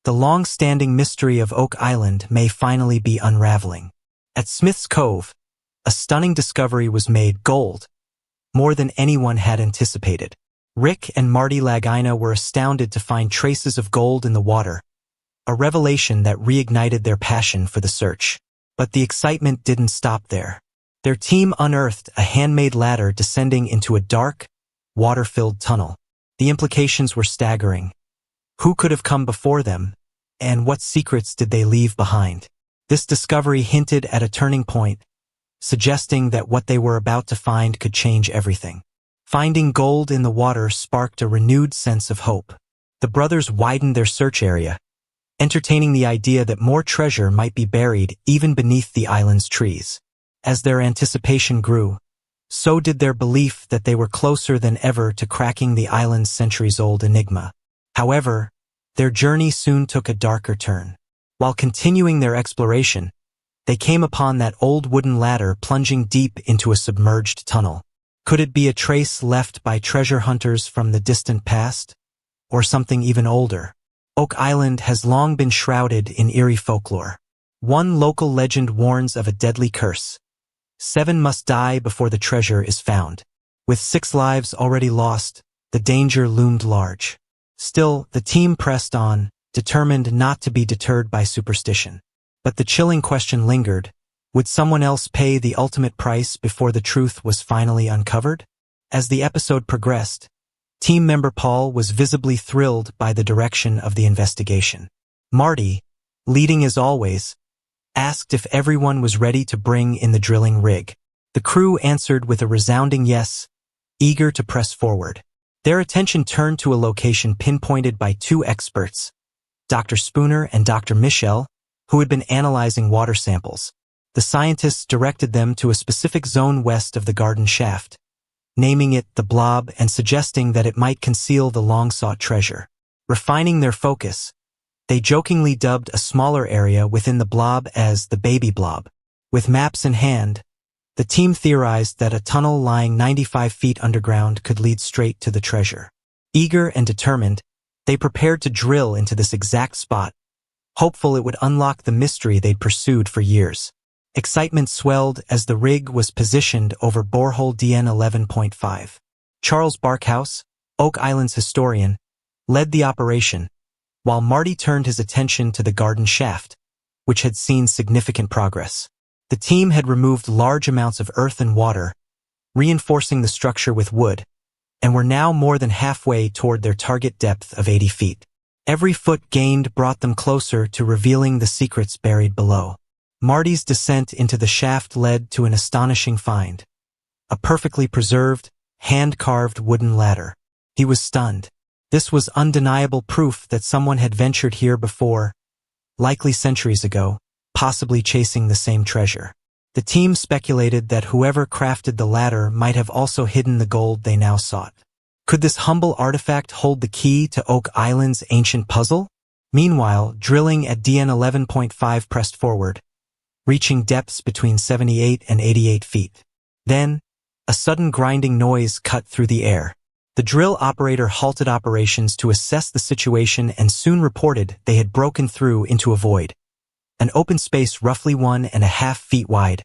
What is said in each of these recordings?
The long-standing mystery of Oak Island may finally be unraveling. At Smith's Cove, a stunning discovery was made: gold, more than anyone had anticipated. Rick and Marty Lagina were astounded to find traces of gold in the water, a revelation that reignited their passion for the search. But the excitement didn't stop there. Their team unearthed a handmade ladder descending into a dark, water-filled tunnel. The implications were staggering. Who could have come before them, and what secrets did they leave behind? This discovery hinted at a turning point, suggesting that what they were about to find could change everything. Finding gold in the water sparked a renewed sense of hope. The brothers widened their search area, entertaining the idea that more treasure might be buried even beneath the island's trees. As their anticipation grew, so did their belief that they were closer than ever to cracking the island's centuries-old enigma. However, their journey soon took a darker turn. While continuing their exploration, they came upon that old wooden ladder plunging deep into a submerged tunnel. Could it be a trace left by treasure hunters from the distant past? Or something even older? Oak Island has long been shrouded in eerie folklore. One local legend warns of a deadly curse. 7 must die before the treasure is found. With 6 lives already lost, the danger loomed large. Still, the team pressed on, determined not to be deterred by superstition. But the chilling question lingered: would someone else pay the ultimate price before the truth was finally uncovered? As the episode progressed, team member Paul was visibly thrilled by the direction of the investigation. Marty, leading as always, asked if everyone was ready to bring in the drilling rig. The crew answered with a resounding yes, eager to press forward. Their attention turned to a location pinpointed by 2 experts, Dr. Spooner and Dr. Michel, who had been analyzing water samples. The scientists directed them to a specific zone west of the garden shaft, naming it the Blob and suggesting that it might conceal the long-sought treasure. Refining their focus, they jokingly dubbed a smaller area within the blob as the Baby Blob. With maps in hand, the team theorized that a tunnel lying 95 feet underground could lead straight to the treasure. Eager and determined, they prepared to drill into this exact spot, hopeful it would unlock the mystery they'd pursued for years. Excitement swelled as the rig was positioned over borehole DN 11.5. Charles Barkhouse, Oak Island's historian, led the operation, while Marty turned his attention to the garden shaft, which had seen significant progress. The team had removed large amounts of earth and water, reinforcing the structure with wood, and were now more than halfway toward their target depth of 80 feet. Every foot gained brought them closer to revealing the secrets buried below. Marty's descent into the shaft led to an astonishing find: a perfectly preserved, hand-carved wooden ladder. He was stunned. This was undeniable proof that someone had ventured here before, likely centuries ago, possibly chasing the same treasure. The team speculated that whoever crafted the ladder might have also hidden the gold they now sought. Could this humble artifact hold the key to Oak Island's ancient puzzle? Meanwhile, drilling at DN 11.5 pressed forward, reaching depths between 78 and 88 feet. Then, a sudden grinding noise cut through the air. The drill operator halted operations to assess the situation and soon reported they had broken through into a void, an open space roughly 1.5 feet wide,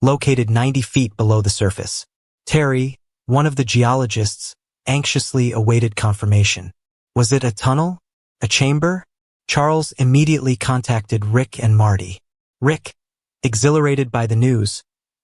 located 90 feet below the surface. Terry, one of the geologists, anxiously awaited confirmation. Was it a tunnel? A chamber? Charles immediately contacted Rick and Marty. Rick, exhilarated by the news,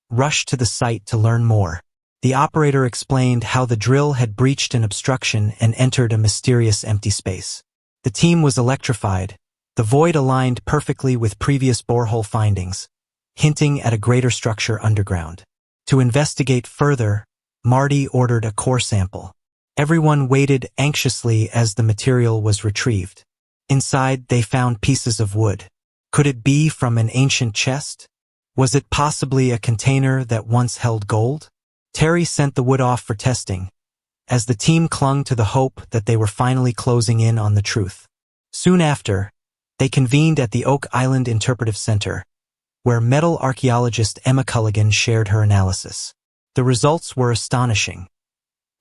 rushed to the site to learn more. The operator explained how the drill had breached an obstruction and entered a mysterious empty space. The team was electrified. The void aligned perfectly with previous borehole findings, hinting at a greater structure underground. To investigate further, Marty ordered a core sample. Everyone waited anxiously as the material was retrieved. Inside, they found pieces of wood. Could it be from an ancient chest? Was it possibly a container that once held gold? Terry sent the wood off for testing, as the team clung to the hope that they were finally closing in on the truth. Soon after, they convened at the Oak Island Interpretive Center, where metal archaeologist Emma Culligan shared her analysis. The results were astonishing.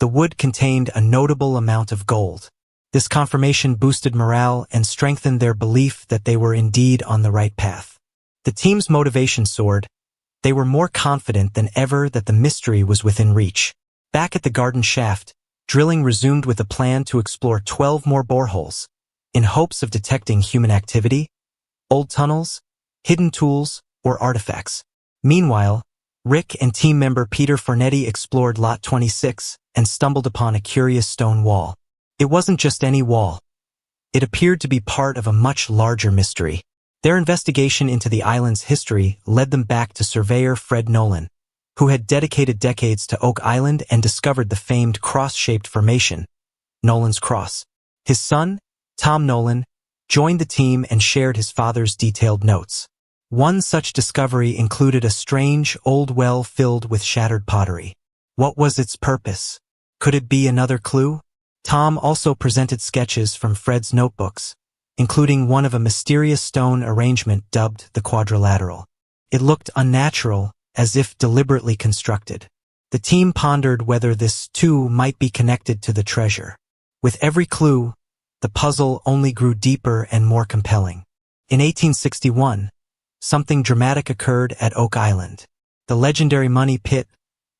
The wood contained a notable amount of gold. This confirmation boosted morale and strengthened their belief that they were indeed on the right path. The team's motivation soared. They were more confident than ever that the mystery was within reach. Back at the garden shaft, drilling resumed with a plan to explore 12 more boreholes, in hopes of detecting human activity, old tunnels, hidden tools, or artifacts. Meanwhile, Rick and team member Peter Fornetti explored Lot 26 and stumbled upon a curious stone wall. It wasn't just any wall. It appeared to be part of a much larger mystery. Their investigation into the island's history led them back to surveyor Fred Nolan, who had dedicated decades to Oak Island and discovered the famed cross-shaped formation, Nolan's Cross. His son, Tom Nolan, joined the team and shared his father's detailed notes. One such discovery included a strange old well filled with shattered pottery. What was its purpose? Could it be another clue? Tom also presented sketches from Fred's notebooks, including one of a mysterious stone arrangement dubbed the quadrilateral. It looked unnatural, as if deliberately constructed. The team pondered whether this, too, might be connected to the treasure. With every clue, the puzzle only grew deeper and more compelling. In 1861, something dramatic occurred at Oak Island. The legendary money pit,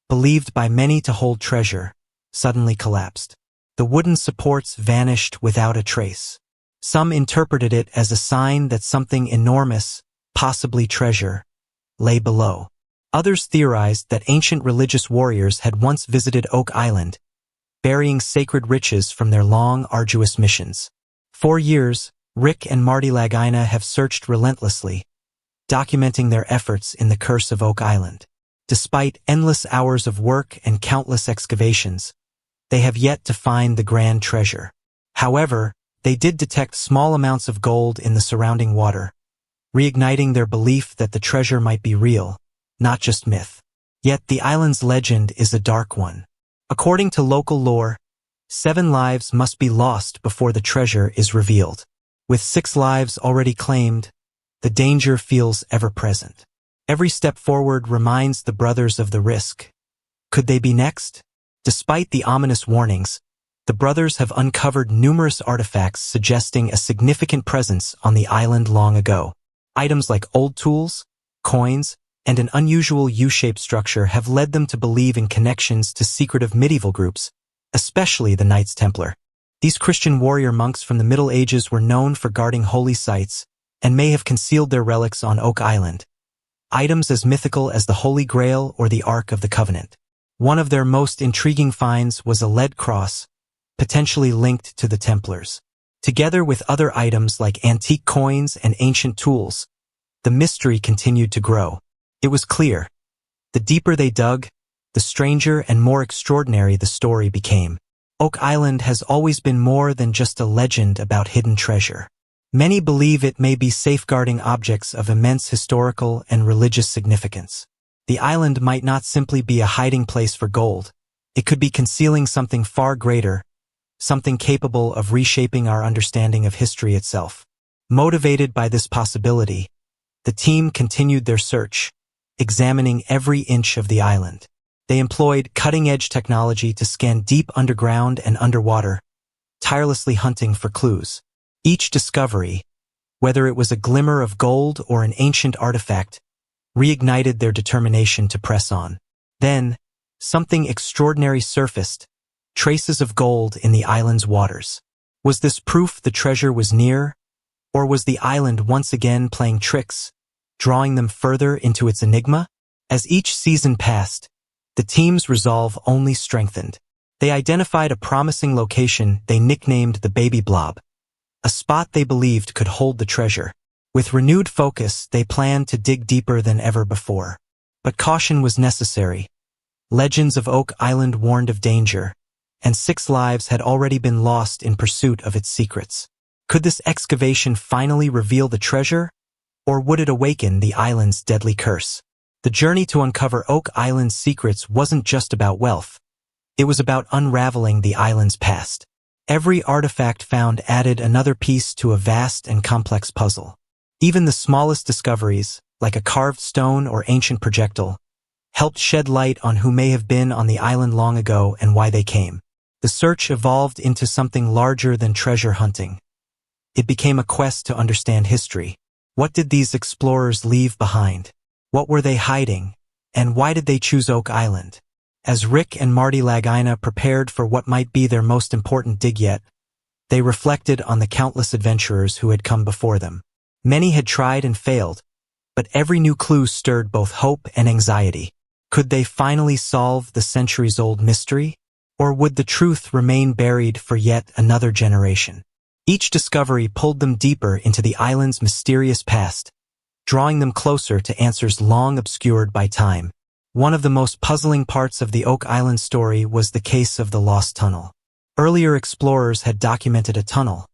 believed by many to hold treasure, suddenly collapsed. The wooden supports vanished without a trace. Some interpreted it as a sign that something enormous, possibly treasure, lay below. Others theorized that ancient religious warriors had once visited Oak Island, burying sacred riches from their long, arduous missions. For years, Rick and Marty Lagina have searched relentlessly, documenting their efforts in the Curse of Oak Island. Despite endless hours of work and countless excavations, they have yet to find the grand treasure. However, they did detect small amounts of gold in the surrounding water, reigniting their belief that the treasure might be real, not just myth. Yet the island's legend is a dark one. According to local lore, 7 lives must be lost before the treasure is revealed. With 6 lives already claimed, the danger feels ever-present. Every step forward reminds the brothers of the risk. Could they be next? Despite the ominous warnings, the brothers have uncovered numerous artifacts suggesting a significant presence on the island long ago. Items like old tools, coins, and an unusual U-shaped structure have led them to believe in connections to secretive medieval groups, especially the Knights Templar. These Christian warrior monks from the Middle Ages were known for guarding holy sites and may have concealed their relics on Oak Island, items as mythical as the Holy Grail or the Ark of the Covenant. One of their most intriguing finds was a lead cross, potentially linked to the Templars. Together with other items like antique coins and ancient tools, the mystery continued to grow. It was clear. The deeper they dug, the stranger and more extraordinary the story became. Oak Island has always been more than just a legend about hidden treasure. Many believe it may be safeguarding objects of immense historical and religious significance. The island might not simply be a hiding place for gold. It could be concealing something far greater, something capable of reshaping our understanding of history itself. Motivated by this possibility, the team continued their search, examining every inch of the island. They employed cutting-edge technology to scan deep underground and underwater, tirelessly hunting for clues. Each discovery, whether it was a glimmer of gold or an ancient artifact, reignited their determination to press on. Then, something extraordinary surfaced, traces of gold in the island's waters. Was this proof the treasure was near, or was the island once again playing tricks, drawing them further into its enigma? As each season passed, the team's resolve only strengthened. They identified a promising location they nicknamed the Baby Blob, a spot they believed could hold the treasure. With renewed focus, they planned to dig deeper than ever before. But caution was necessary. Legends of Oak Island warned of danger, and 6 lives had already been lost in pursuit of its secrets. Could this excavation finally reveal the treasure, or would it awaken the island's deadly curse? The journey to uncover Oak Island's secrets wasn't just about wealth. It was about unraveling the island's past. Every artifact found added another piece to a vast and complex puzzle. Even the smallest discoveries, like a carved stone or ancient projectile, helped shed light on who may have been on the island long ago and why they came. The The search evolved into something larger than treasure hunting. It became a quest to understand history. What did these explorers leave behind? What were they hiding? And why did they choose Oak Island? As Rick and Marty Lagina prepared for what might be their most important dig yet, they reflected on the countless adventurers who had come before them. Many had tried and failed, but every new clue stirred both hope and anxiety. Could they finally solve the centuries-old mystery? Or would the truth remain buried for yet another generation? Each discovery pulled them deeper into the island's mysterious past, drawing them closer to answers long obscured by time. One of the most puzzling parts of the Oak Island story was the case of the Lost Tunnel. Earlier explorers had documented a tunnel.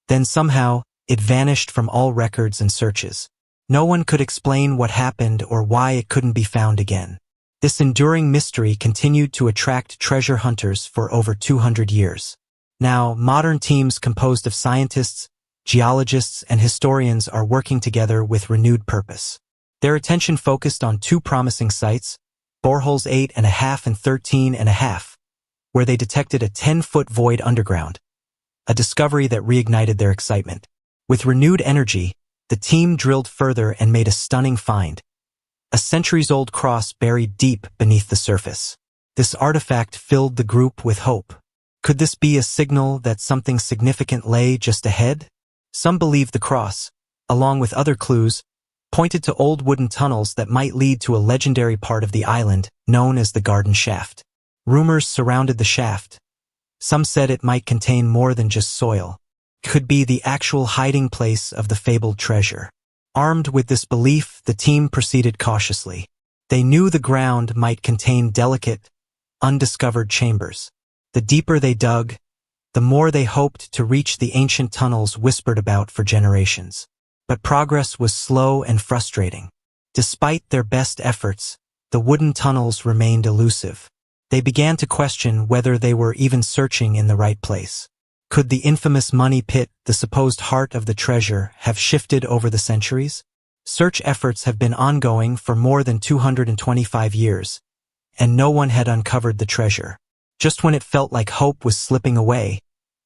Then somehow, it vanished from all records and searches. No one could explain what happened or why it couldn't be found again. This enduring mystery continued to attract treasure hunters for over 200 years. Now, modern teams composed of scientists, geologists, and historians are working together with renewed purpose. Their attention focused on two promising sites, boreholes 8.5 and 13.5, where they detected a 10-foot void underground, a discovery that reignited their excitement. With renewed energy, the team drilled further and made a stunning find, a centuries-old cross buried deep beneath the surface. This artifact filled the group with hope. Could this be a signal that something significant lay just ahead? Some believed the cross, along with other clues, pointed to old wooden tunnels that might lead to a legendary part of the island known as the Garden Shaft. Rumors surrounded the shaft. Some said it might contain more than just soil. It could be the actual hiding place of the fabled treasure. Armed with this belief, the team proceeded cautiously. They knew the ground might contain delicate, undiscovered chambers. The deeper they dug, the more they hoped to reach the ancient tunnels whispered about for generations. But progress was slow and frustrating. Despite their best efforts, the wooden tunnels remained elusive. They began to question whether they were even searching in the right place. Could the infamous money pit, the supposed heart of the treasure, have shifted over the centuries? Search efforts have been ongoing for more than 225 years, and no one had uncovered the treasure. Just when it felt like hope was slipping away,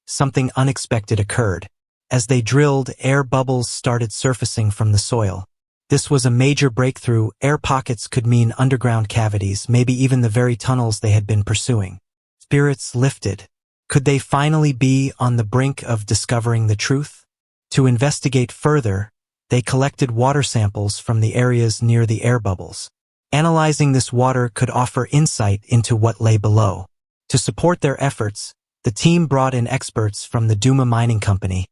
something unexpected occurred. As they drilled, air bubbles started surfacing from the soil. This was a major breakthrough. Air pockets could mean underground cavities, maybe even the very tunnels they had been pursuing. Spirits lifted. Could they finally be on the brink of discovering the truth? To investigate further, they collected water samples from the areas near the air bubbles. Analyzing this water could offer insight into what lay below. To support their efforts, the team brought in experts from the Duma Mining Company,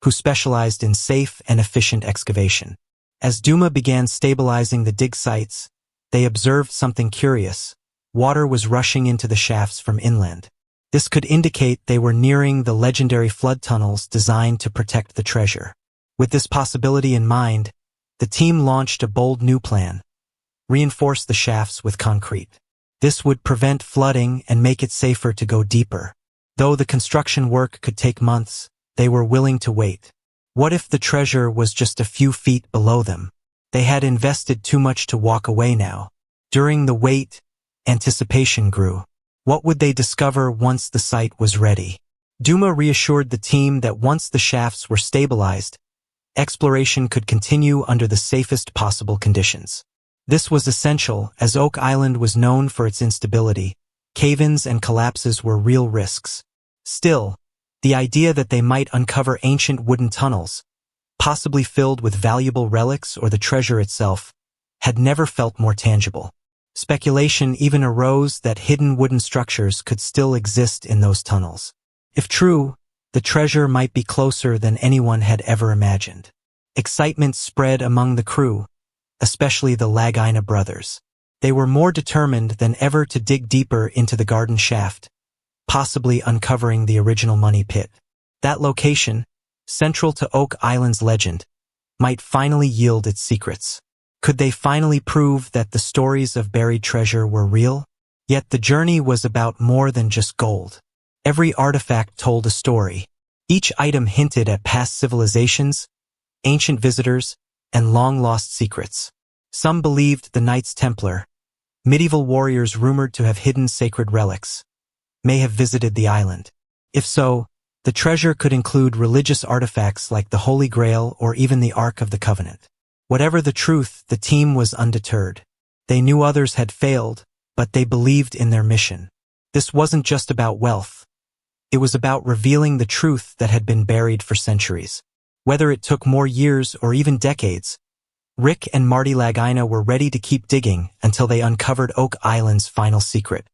who specialized in safe and efficient excavation. As Duma began stabilizing the dig sites, they observed something curious. Water was rushing into the shafts from inland. This could indicate they were nearing the legendary flood tunnels designed to protect the treasure. With this possibility in mind, the team launched a bold new plan: reinforce the shafts with concrete. This would prevent flooding and make it safer to go deeper. Though the construction work could take months, they were willing to wait. What if the treasure was just a few feet below them? They had invested too much to walk away now. During the wait, anticipation grew. What would they discover once the site was ready? Duma reassured the team that once the shafts were stabilized, exploration could continue under the safest possible conditions. This was essential, as Oak Island was known for its instability. Cave-ins and collapses were real risks. Still, the idea that they might uncover ancient wooden tunnels, possibly filled with valuable relics or the treasure itself, had never felt more tangible. Speculation even arose that hidden wooden structures could still exist in those tunnels. If true, the treasure might be closer than anyone had ever imagined. Excitement spread among the crew, especially the Lagina brothers. They were more determined than ever to dig deeper into the garden shaft, possibly uncovering the original money pit. That location, central to Oak Island's legend, might finally yield its secrets. Could they finally prove that the stories of buried treasure were real? Yet the journey was about more than just gold. Every artifact told a story. Each item hinted at past civilizations, ancient visitors, and long-lost secrets. Some believed the Knights Templar, medieval warriors rumored to have hidden sacred relics. may have visited the island. If so, the treasure could include religious artifacts like the Holy Grail or even the Ark of the Covenant. Whatever the truth, the team was undeterred. They knew others had failed, but they believed in their mission. This wasn't just about wealth. It was about revealing the truth that had been buried for centuries. Whether it took more years or even decades, Rick and Marty Lagina were ready to keep digging until they uncovered Oak Island's final secret.